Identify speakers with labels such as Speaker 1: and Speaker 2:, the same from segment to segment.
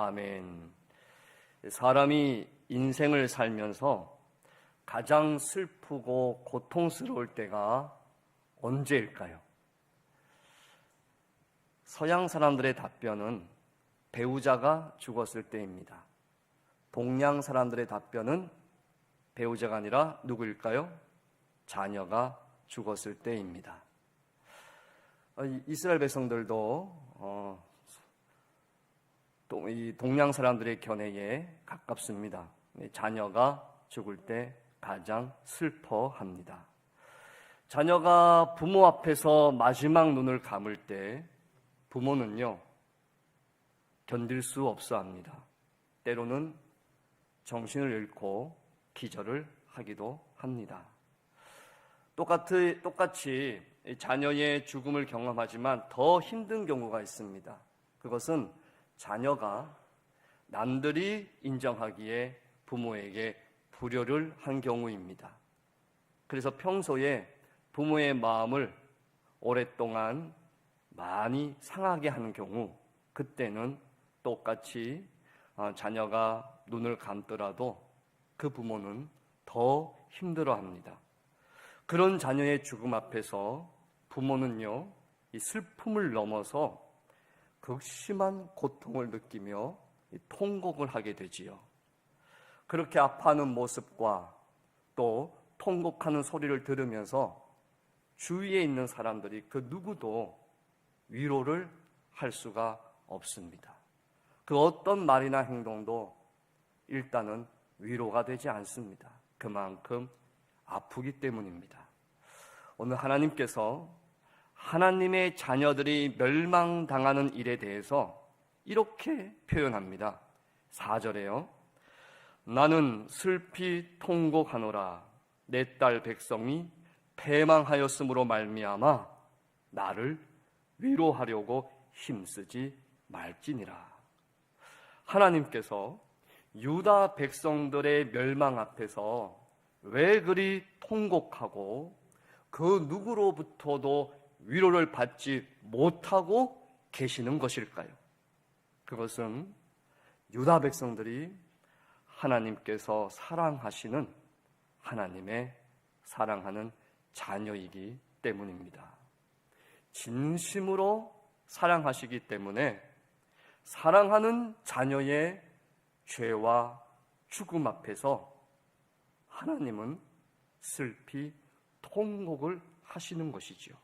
Speaker 1: 아멘. 사람이 인생을 살면서 가장 슬프고 고통스러울 때가 언제일까요? 서양 사람들의 답변은 배우자가 죽었을 때입니다. 동양 사람들의 답변은 배우자가 아니라 누구일까요? 자녀가 죽었을 때입니다. 이스라엘 백성들도 이 동양 사람들의 견해에 가깝습니다. 자녀가 죽을 때 가장 슬퍼합니다. 자녀가 부모 앞에서 마지막 눈을 감을 때 부모는요, 견딜 수 없어 합니다. 때로는 정신을 잃고 기절을 하기도 합니다. 똑같이 자녀의 죽음을 경험하지만 더 힘든 경우가 있습니다. 그것은 자녀가 남들이 인정하기에 부모에게 불효를 한 경우입니다. 그래서 평소에 부모의 마음을 오랫동안 많이 상하게 하는 경우, 그때는 똑같이 자녀가 눈을 감더라도 그 부모는 더 힘들어합니다. 그런 자녀의 죽음 앞에서 부모는요, 이 슬픔을 넘어서 극심한 고통을 느끼며 통곡을 하게 되지요. 그렇게 아파하는 모습과 또 통곡하는 소리를 들으면서 주위에 있는 사람들이 그 누구도 위로를 할 수가 없습니다. 그 어떤 말이나 행동도 일단은 위로가 되지 않습니다. 그만큼 아프기 때문입니다. 오늘 하나님께서 하나님의 자녀들이 멸망당하는 일에 대해서 이렇게 표현합니다. 4절에요. 나는 슬피 통곡하노라. 내 딸 백성이 패망하였으므로 말미암아 나를 위로하려고 힘쓰지 말지니라. 하나님께서 유다 백성들의 멸망 앞에서 왜 그리 통곡하고 그 누구로부터도 위로를 받지 못하고 계시는 것일까요? 그것은 유다 백성들이 하나님께서 사랑하시는 하나님의 사랑하는 자녀이기 때문입니다. 진심으로 사랑하시기 때문에 사랑하는 자녀의 죄와 죽음 앞에서 하나님은 슬피 통곡을 하시는 것이지요.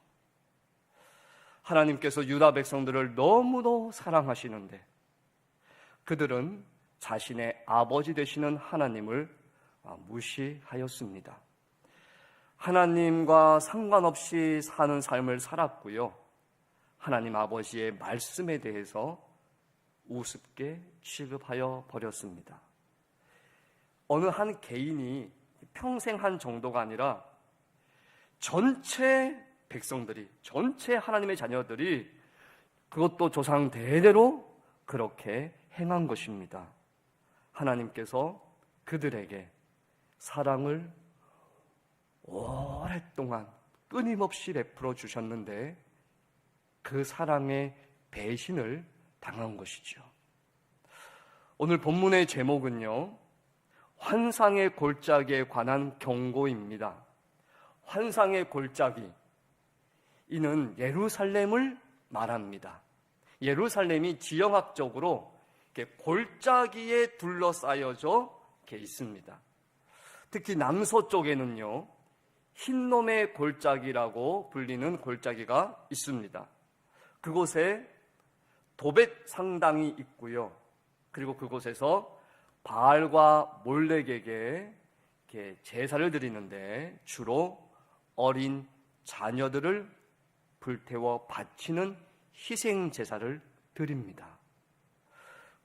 Speaker 1: 하나님께서 유다 백성들을 너무도 사랑하시는데 그들은 자신의 아버지 되시는 하나님을 무시하였습니다. 하나님과 상관없이 사는 삶을 살았고요. 하나님 아버지의 말씀에 대해서 우습게 취급하여 버렸습니다. 어느 한 개인이 평생 한 정도가 아니라 전체 백성들이, 전체 하나님의 자녀들이 그것도 조상 대대로 그렇게 행한 것입니다. 하나님께서 그들에게 사랑을 오랫동안 끊임없이 베풀어 주셨는데 그 사랑의 배신을 당한 것이죠. 오늘 본문의 제목은요, 환상의 골짜기에 관한 경고입니다. 환상의 골짜기, 이는 예루살렘을 말합니다. 예루살렘이 지형학적으로 골짜기에 둘러싸여져 있습니다. 특히 남서쪽에는요, 흰놈의 골짜기라고 불리는 골짜기가 있습니다. 그곳에 도벳 상당이 있고요. 그리고 그곳에서 바알과 몰렉에게 제사를 드리는데 주로 어린 자녀들을 불태워 바치는 희생 제사를 드립니다.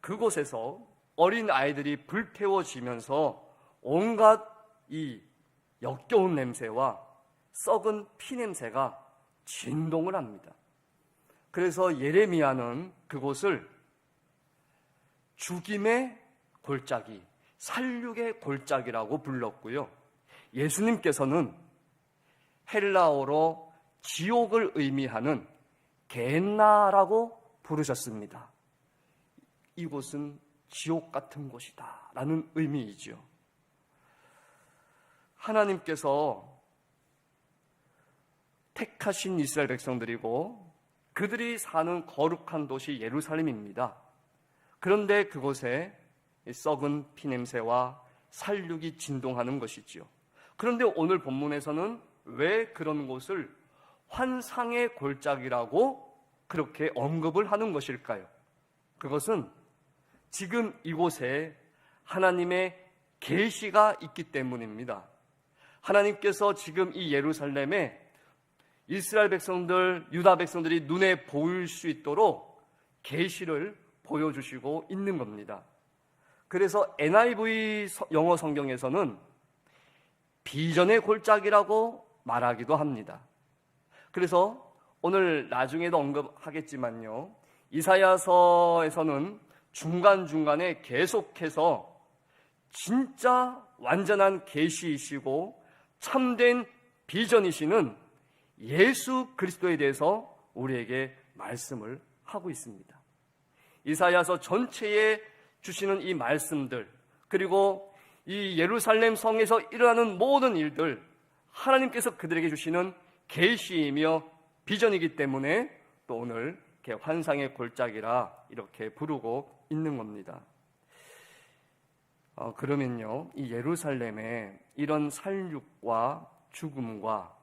Speaker 1: 그곳에서 어린 아이들이 불태워지면서 온갖 이 역겨운 냄새와 썩은 피 냄새가 진동을 합니다. 그래서 예레미야는 그곳을 죽임의 골짜기, 살육의 골짜기라고 불렀고요. 예수님께서는 헬라어로 지옥을 의미하는 겐나라고 부르셨습니다. 이곳은 지옥 같은 곳이다 라는 의미이죠. 하나님께서 택하신 이스라엘 백성들이고 그들이 사는 거룩한 도시 예루살렘입니다. 그런데 그곳에 썩은 피냄새와 살육이 진동하는 것이지요. 그런데 오늘 본문에서는 왜 그런 곳을 환상의 골짜기라고 그렇게 언급을 하는 것일까요? 그것은 지금 이곳에 하나님의 계시가 있기 때문입니다. 하나님께서 지금 이 예루살렘에 이스라엘 백성들, 유다 백성들이 눈에 보일 수 있도록 계시를 보여주시고 있는 겁니다. 그래서 NIV 영어 성경에서는 비전의 골짜기라고 말하기도 합니다. 그래서 오늘 나중에도 언급하겠지만요, 이사야서에서는 중간중간에 계속해서 진짜 완전한 계시이시고 참된 비전이시는 예수 그리스도에 대해서 우리에게 말씀을 하고 있습니다. 이사야서 전체에 주시는 이 말씀들, 그리고 이 예루살렘 성에서 일어나는 모든 일들, 하나님께서 그들에게 주시는 계시이며 비전이기 때문에 또 오늘 이렇게 환상의 골짜기라 이렇게 부르고 있는 겁니다. 그러면요, 이 예루살렘에 이런 살육과 죽음과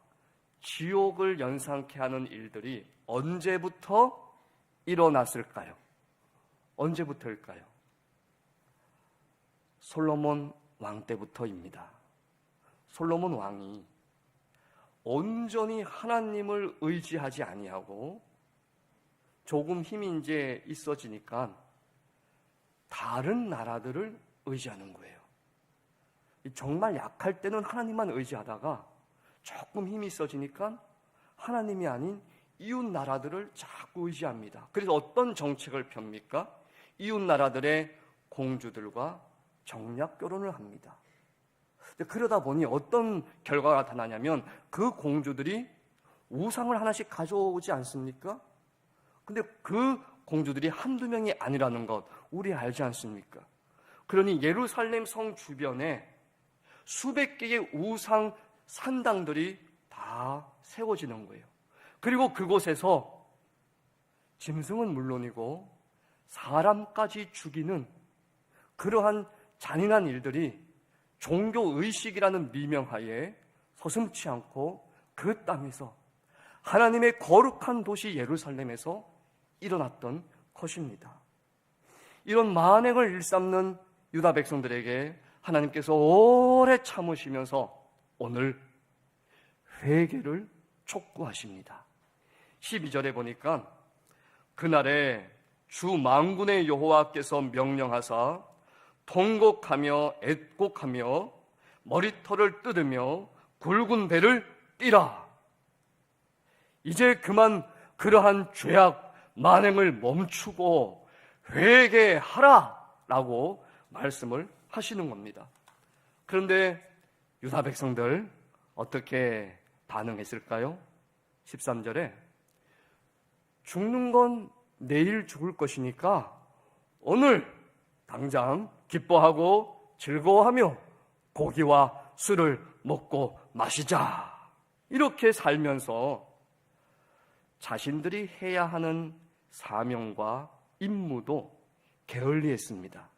Speaker 1: 지옥을 연상케 하는 일들이 언제부터 일어났을까요? 언제부터일까요? 솔로몬 왕 때부터입니다. 솔로몬 왕이 온전히 하나님을 의지하지 아니하고 조금 힘이 이제 있어지니까 다른 나라들을 의지하는 거예요. 정말 약할 때는 하나님만 의지하다가 조금 힘이 있어지니까 하나님이 아닌 이웃 나라들을 자꾸 의지합니다. 그래서 어떤 정책을 펴니까 이웃 나라들의 공주들과 정략 결혼을 합니다. 그러다 보니 어떤 결과가 나타나냐면 그 공주들이 우상을 하나씩 가져오지 않습니까? 근데 그 공주들이 한두 명이 아니라는 것 우리 알지 않습니까? 그러니 예루살렘 성 주변에 수백 개의 우상 산당들이 다 세워지는 거예요. 그리고 그곳에서 짐승은 물론이고 사람까지 죽이는 그러한 잔인한 일들이 종교의식이라는 미명하에 서슴지 않고 그 땅에서 하나님의 거룩한 도시 예루살렘에서 일어났던 것입니다. 이런 만행을 일삼는 유다 백성들에게 하나님께서 오래 참으시면서 오늘 회개를 촉구하십니다. 12절에 보니까 그날에 주 만군의 여호와께서 명령하사 통곡하며 애곡하며 머리털을 뜯으며 굵은 배를 띠라. 이제 그만 그러한 죄악 만행을 멈추고 회개하라 라고 말씀을 하시는 겁니다. 그런데 유다 백성들 어떻게 반응했을까요? 13절에 죽는 건 내일 죽을 것이니까 오늘 당장 기뻐하고 즐거워하며 고기와 술을 먹고 마시자. 이렇게 살면서 자신들이 해야 하는 사명과 임무도 게을리했습니다.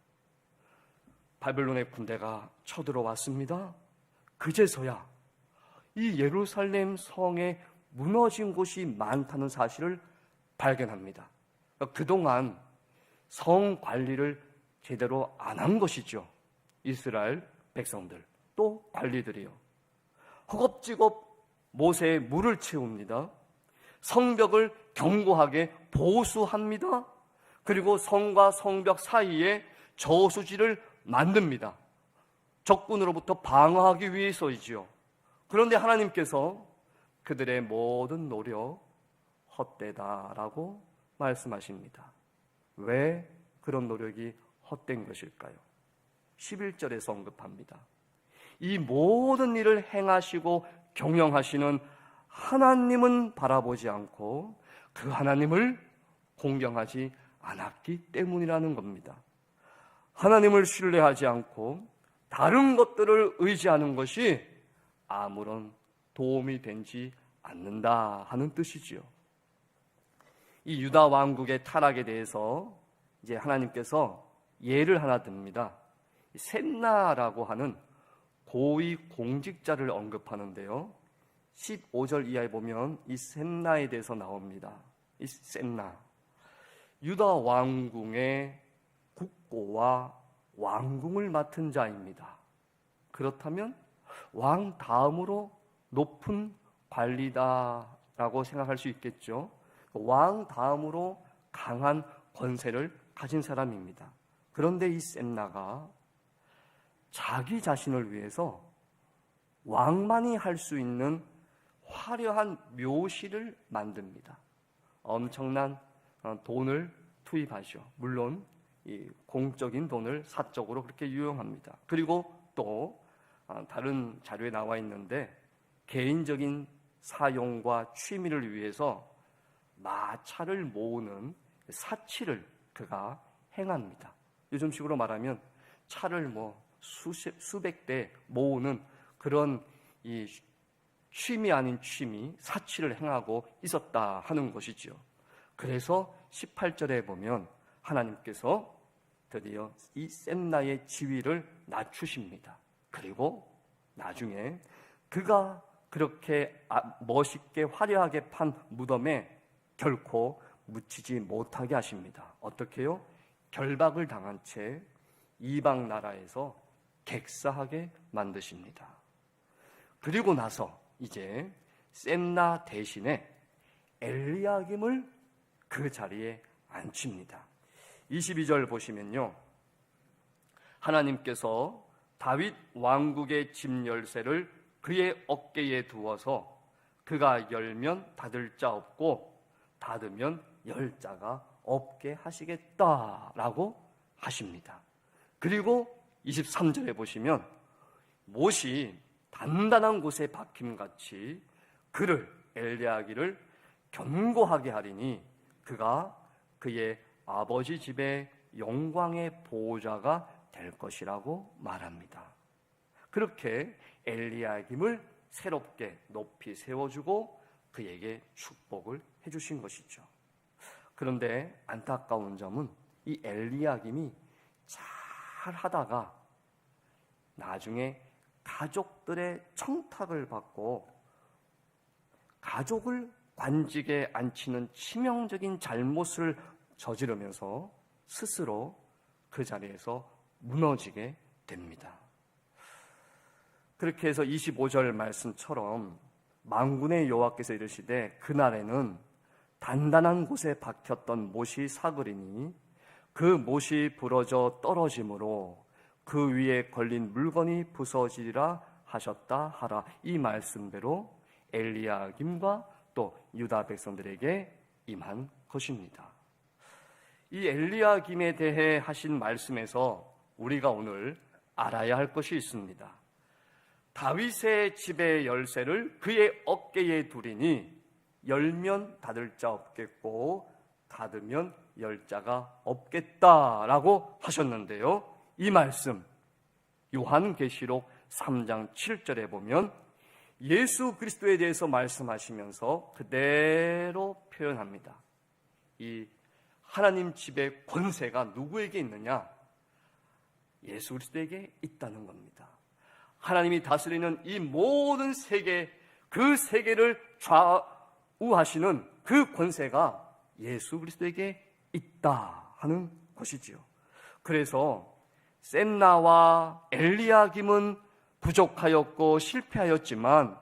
Speaker 1: 바벨론의 군대가 쳐들어왔습니다. 그제서야 이 예루살렘 성에 무너진 곳이 많다는 사실을 발견합니다. 그동안 성 관리를 제대로 안 한 것이죠. 이스라엘 백성들, 또 관리들이요. 허겁지겁 모세의 물을 채웁니다. 성벽을 견고하게 보수합니다. 그리고 성과 성벽 사이에 저수지를 만듭니다. 적군으로부터 방어하기 위해서이지요. 그런데 하나님께서 그들의 모든 노력 헛되다라고 말씀하십니다. 왜 그런 노력이 헛된 것일까요? 11절에서 언급합니다. 이 모든 일을 행하시고 경영하시는 하나님은 바라보지 않고 그 하나님을 공경하지 않았기 때문이라는 겁니다. 하나님을 신뢰하지 않고 다른 것들을 의지하는 것이 아무런 도움이 되지 않는다 하는 뜻이지요. 이 유다 왕국의 타락에 대해서 이제 하나님께서 예를 하나 듭니다. 셋나라고 하는 고위 공직자를 언급하는데요. 15절 이하에 보면 이 셋나에 대해서 나옵니다. 이 셋나, 유다 왕궁의 국고와 왕궁을 맡은 자입니다. 그렇다면 왕 다음으로 높은 관리다라고 생각할 수 있겠죠. 왕 다음으로 강한 권세를 가진 사람입니다. 그런데 이 셋나가 자기 자신을 위해서 왕만이 할 수 있는 화려한 묘실을 만듭니다. 엄청난 돈을 투입하죠. 물론 이 공적인 돈을 사적으로 그렇게 유용합니다. 그리고 또 다른 자료에 나와 있는데 개인적인 사용과 취미를 위해서 마차를 모으는 사치를 그가 행합니다. 요즘식으로 말하면 차를 수백 대 모으는 그런 이 취미 아닌 취미, 사치를 행하고 있었다 하는 것이죠. 그래서 18절에 보면 하나님께서 드디어 이 셋나의 지위를 낮추십니다. 그리고 나중에 그가 그렇게 멋있게 화려하게 판 무덤에 결코 묻히지 못하게 하십니다. 어떻게요? 결박을 당한 채 이방 나라에서 객사하게 만드십니다. 그리고 나서 이제 셋나 대신에 엘리야김을 그 자리에 앉힙니다. 22절 보시면요, 하나님께서 다윗 왕국의 집 열쇠를 그의 어깨에 두어서 그가 열면 닫을 자 없고 닫으면 열 자가 없게 하시겠다라고 하십니다. 그리고 23절에 보시면 못이 단단한 곳에 박힘같이 그를 엘리야기를 견고하게 하리니 그가 그의 아버지 집의 영광의 보호자가 될 것이라고 말합니다. 그렇게 엘리야김을 새롭게 높이 세워주고 그에게 축복을 해주신 것이죠. 그런데 안타까운 점은 이 엘리야김이 잘 하다가 나중에 가족들의 청탁을 받고 가족을 관직에 앉히는 치명적인 잘못을 저지르면서 스스로 그 자리에서 무너지게 됩니다. 그렇게 해서 25절 말씀처럼 만군의 여호와께서 이르시되 그날에는 단단한 곳에 박혔던 못이 사그리니 그 못이 부러져 떨어짐으로 그 위에 걸린 물건이 부서지리라 하셨다 하라. 이 말씀대로 엘리야김과 또 유다 백성들에게 임한 것입니다. 이 엘리야김에 대해 하신 말씀에서 우리가 오늘 알아야 할 것이 있습니다. 다윗의 집의 열쇠를 그의 어깨에 두리니 열면 닫을 자 없겠고 닫으면 열 자가 없겠다라고 하셨는데요. 이 말씀 요한계시록 3장 7절에 보면 예수 그리스도에 대해서 말씀하시면서 그대로 표현합니다. 이 하나님 집의 권세가 누구에게 있느냐? 예수 그리스도에게 있다는 겁니다. 하나님이 다스리는 이 모든 세계, 그 세계를 좌우하시는 그 권세가 예수 그리스도에게 있다 하는 것이지요. 그래서 셋나와 엘리야김은 부족하였고 실패하였지만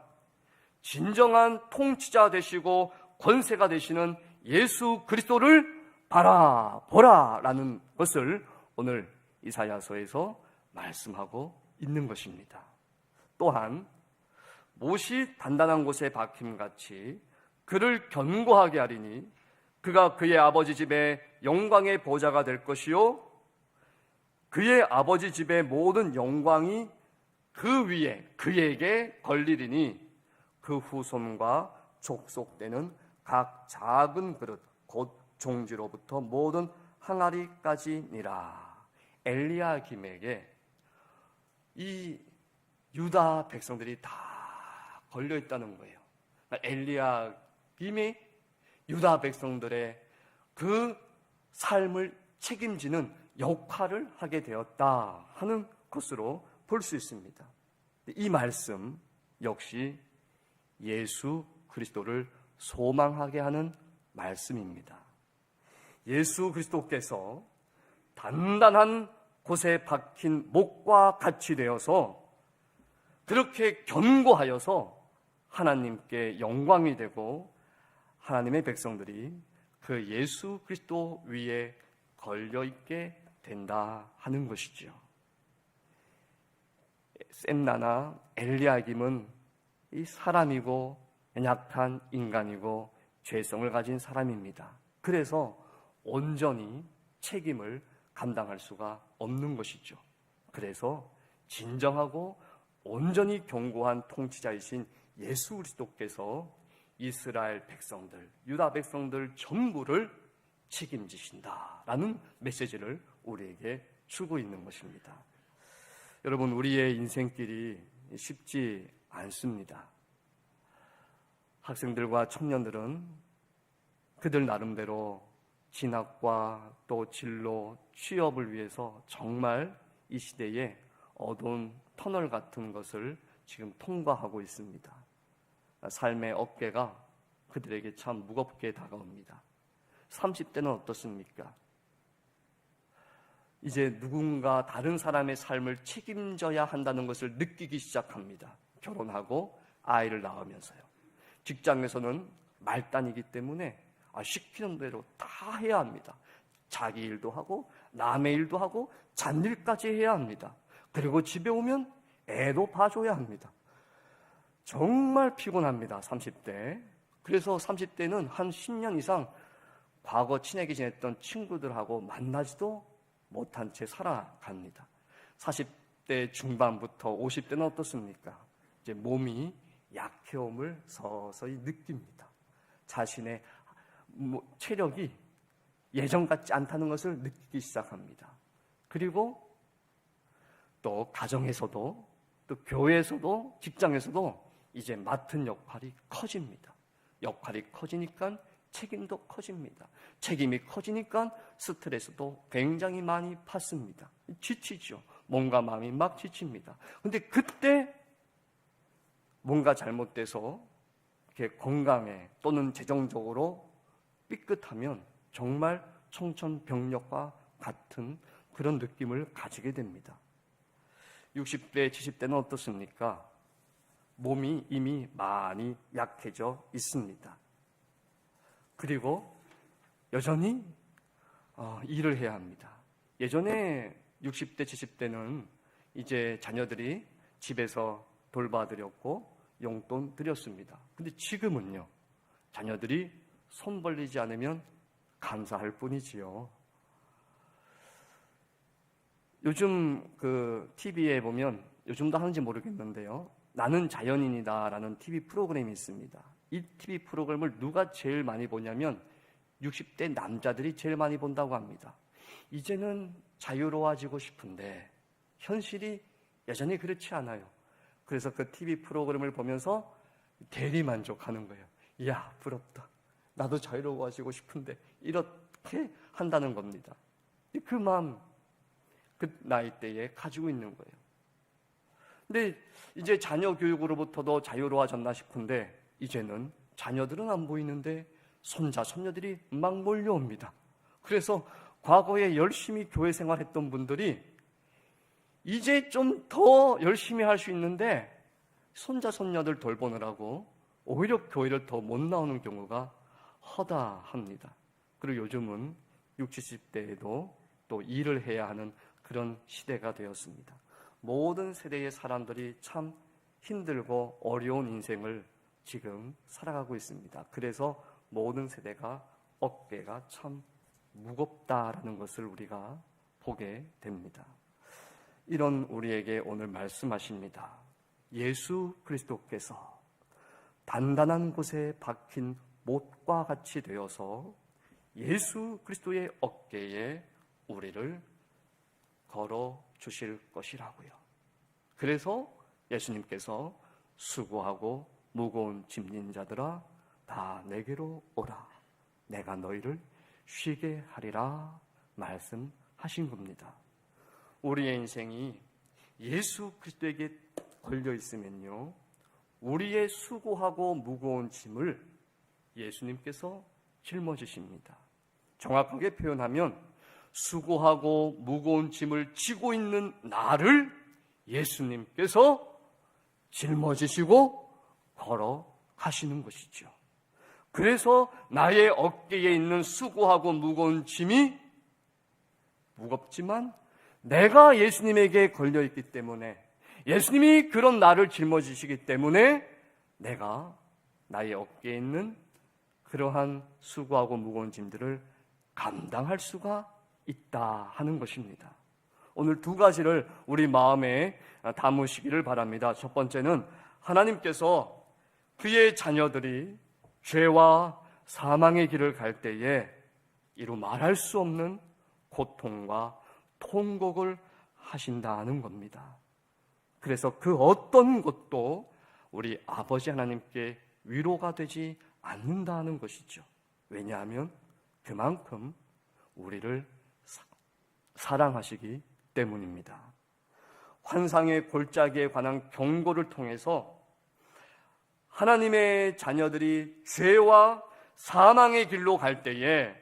Speaker 1: 진정한 통치자 되시고 권세가 되시는 예수 그리스도를 바라보라 라는 것을 오늘 이사야서에서 말씀하고 있는 것입니다. 또한 못이 단단한 곳에 박힘같이 그를 견고하게 하리니 그가 그의 아버지 집의 영광의 보좌가 될 것이요 그의 아버지 집의 모든 영광이 그 위에 그에게 걸리리니 그 후손과 족속되는 각 작은 그릇 곧 종지로부터 모든 항아리까지니라. 엘리야김에게 이 유다 백성들이 다 걸려 있다는 거예요. 엘리야김이 유다 백성들의 그 삶을 책임지는 역할을 하게 되었다 하는 것으로 볼 수 있습니다. 이 말씀 역시 예수 그리스도를 소망하게 하는 말씀입니다. 예수 그리스도께서 단단한 곳에 박힌 목과 같이 되어서 그렇게 견고하여서 하나님께 영광이 되고 하나님의 백성들이 그 예수 그리스도 위에 걸려있게 된다 하는 것이죠. 셈나나 엘리야김은 이 사람이고 연약한 인간이고 죄성을 가진 사람입니다. 그래서 온전히 책임을 감당할 수가 없는 것이죠. 그래서 진정하고 온전히 견고한 통치자이신 예수 그리스도께서 이스라엘 백성들, 유다 백성들 전부를 책임지신다라는 메시지를 우리에게 주고 있는 것입니다. 여러분, 우리의 인생길이 쉽지 않습니다. 학생들과 청년들은 그들 나름대로 진학과 또 진로, 취업을 위해서 정말 이 시대에 어두운 터널 같은 것을 지금 통과하고 있습니다. 삶의 어깨가 그들에게 참 무겁게 다가옵니다. 30대는 어떻습니까? 이제 누군가 다른 사람의 삶을 책임져야 한다는 것을 느끼기 시작합니다. 결혼하고 아이를 낳으면서요. 직장에서는 말단이기 때문에 시키는 대로 다 해야 합니다. 자기 일도 하고 남의 일도 하고 잡일까지 해야 합니다. 그리고 집에 오면 애도 봐줘야 합니다. 정말 피곤합니다. 30대. 그래서 30대는 한 10년 이상 과거 친하게 지냈던 친구들하고 만나지도 못한 채 살아갑니다. 40대 중반부터 50대는 어떻습니까? 이제 몸이 약해옴을 서서히 느낍니다. 자신의 체력이 예전 같지 않다는 것을 느끼기 시작합니다. 그리고 또 가정에서도 또 교회에서도 직장에서도 이제 맡은 역할이 커집니다. 역할이 커지니까 책임도 커집니다. 책임이 커지니까 스트레스도 굉장히 많이 받습니다. 지치죠. 몸과 마음이 막 지칩니다. 근데 그때 뭔가 잘못돼서 이렇게 건강에 또는 재정적으로 삐끗하면 정말 청천벽력과 같은 그런 느낌을 가지게 됩니다. 60대, 70대는 어떻습니까? 몸이 이미 많이 약해져 있습니다. 그리고 여전히 일을 해야 합니다. 예전에 60대, 70대는 이제 자녀들이 집에서 돌봐드렸고 용돈 드렸습니다. 근데 지금은요, 자녀들이 손 벌리지 않으면 감사할 뿐이지요. 요즘 그 TV에 보면, 요즘도 하는지 모르겠는데요, 나는 자연인이다 라는 TV 프로그램이 있습니다. 이 TV 프로그램을 누가 제일 많이 보냐면 60대 남자들이 제일 많이 본다고 합니다. 이제는 자유로워지고 싶은데 현실이 여전히 그렇지 않아요. 그래서 그 TV 프로그램을 보면서 대리만족하는 거예요. 이야, 부럽다. 나도 자유로워지고 싶은데, 이렇게 한다는 겁니다. 그 마음, 그 나이대에 가지고 있는 거예요. 근데 이제 자녀 교육으로부터도 자유로워졌나 싶은데 이제는 자녀들은 안 보이는데 손자, 손녀들이 막 몰려옵니다. 그래서 과거에 열심히 교회 생활했던 분들이 이제 좀 더 열심히 할 수 있는데 손자, 손녀들 돌보느라고 오히려 교회를 더 못 나오는 경우가 허다합니다. 그리고 요즘은 60, 70대에도 또 일을 해야 하는 그런 시대가 되었습니다. 모든 세대의 사람들이 참 힘들고 어려운 인생을 지금 살아가고 있습니다. 그래서 모든 세대가 어깨가 참 무겁다라는 것을 우리가 보게 됩니다. 이런 우리에게 오늘 말씀하십니다. 예수 그리스도께서 단단한 곳에 박힌 못과 같이 되어서 예수 그리스도의 어깨에 우리를 걸어 주실 것이라고요. 그래서 예수님께서 수고하고 무거운 짐진 자들아 다 내게로 오라, 내가 너희를 쉬게 하리라 말씀하신 겁니다. 우리의 인생이 예수 그리스도에게 걸려 있으면요, 우리의 수고하고 무거운 짐을 예수님께서 짊어지십니다. 정확하게 표현하면 수고하고 무거운 짐을 지고 있는 나를 예수님께서 짊어지시고 걸어가시는 것이죠. 그래서 나의 어깨에 있는 수고하고 무거운 짐이 무겁지만 내가 예수님에게 걸려있기 때문에, 예수님이 그런 나를 짊어지시기 때문에 내가 나의 어깨에 있는 그러한 수고하고 무거운 짐들을 감당할 수가 있다 하는 것입니다. 오늘 두 가지를 우리 마음에 담으시기를 바랍니다. 첫 번째는 하나님께서 그의 자녀들이 죄와 사망의 길을 갈 때에 이루 말할 수 없는 고통과 통곡을 하신다는 겁니다. 그래서 그 어떤 것도 우리 아버지 하나님께 위로가 되지 않는다는 것이죠. 왜냐하면 그만큼 우리를 사랑하시기 때문입니다. 환상의 골짜기에 관한 경고를 통해서 하나님의 자녀들이 죄와 사망의 길로 갈 때에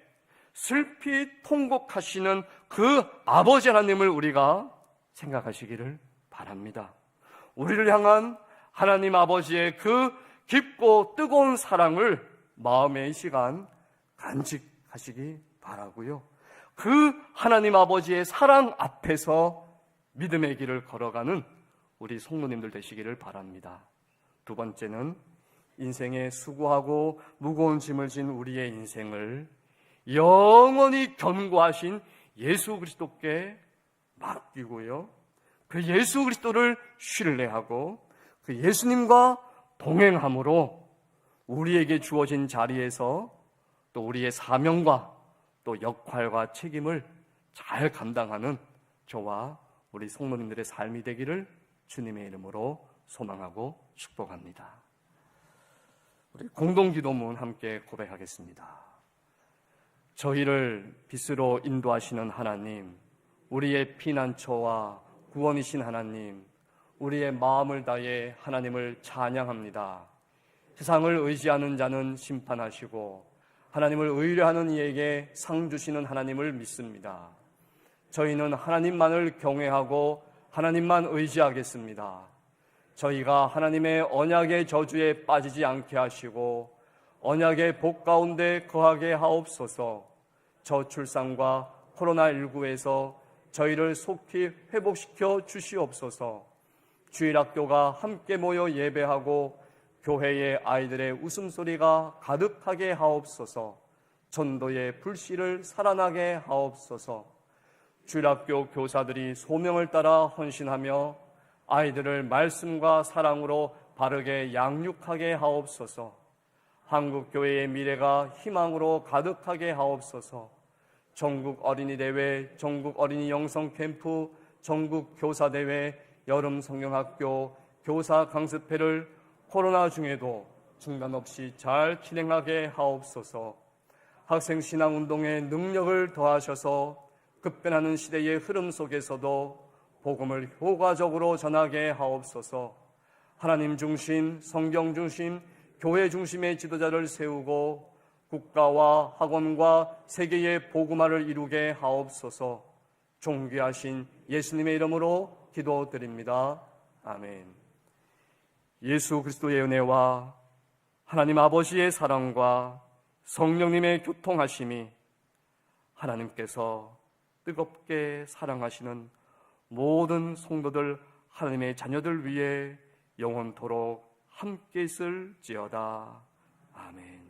Speaker 1: 슬피 통곡하시는 그 아버지 하나님을 우리가 생각하시기를 바랍니다. 우리를 향한 하나님 아버지의 그 깊고 뜨거운 사랑을 마음의 시간 간직하시기 바라고요. 그 하나님 아버지의 사랑 앞에서 믿음의 길을 걸어가는 우리 성도님들 되시기를 바랍니다. 두 번째는 인생에 수고하고 무거운 짐을 진 우리의 인생을 영원히 견고하신 예수 그리스도께 맡기고요, 그 예수 그리스도를 신뢰하고 그 예수님과 동행함으로 우리에게 주어진 자리에서 또 우리의 사명과 또 역할과 책임을 잘 감당하는 저와 우리 성도님들의 삶이 되기를 주님의 이름으로 소망하고 축복합니다. 우리 공동기도문 함께 고백하겠습니다. 저희를 빛으로 인도하시는 하나님, 우리의 피난처와 구원이신 하나님, 우리의 마음을 다해 하나님을 찬양합니다. 세상을 의지하는 자는 심판하시고 하나님을 의뢰하는 이에게 상 주시는 하나님을 믿습니다. 저희는 하나님만을 경외하고 하나님만 의지하겠습니다. 저희가 하나님의 언약의 저주에 빠지지 않게 하시고 언약의 복 가운데 거하게 하옵소서. 저출산과 코로나19에서 저희를 속히 회복시켜 주시옵소서. 주일학교가 함께 모여 예배하고 교회의 아이들의 웃음소리가 가득하게 하옵소서. 전도의 불씨를 살아나게 하옵소서. 주일학교 교사들이 소명을 따라 헌신하며 아이들을 말씀과 사랑으로 바르게 양육하게 하옵소서. 한국교회의 미래가 희망으로 가득하게 하옵소서. 전국 어린이대회, 전국 어린이 영성캠프, 전국 교사대회, 여름 성경학교, 교사 강습회를 코로나 중에도 중단 없이 잘 진행하게 하옵소서. 학생 신앙운동의 능력을 더하셔서 급변하는 시대의 흐름 속에서도 복음을 효과적으로 전하게 하옵소서. 하나님 중심, 성경 중심, 교회 중심의 지도자를 세우고 국가와 학원과 세계의 복음화를 이루게 하옵소서. 존귀하신 예수님의 이름으로 기도드립니다. 아멘. 예수 그리스도의 은혜와 하나님 아버지의 사랑과 성령님의 교통하심이 하나님께서 뜨겁게 사랑하시는 모든 성도들, 하나님의 자녀들 위해 영원토록 함께 있을지어다. 아멘.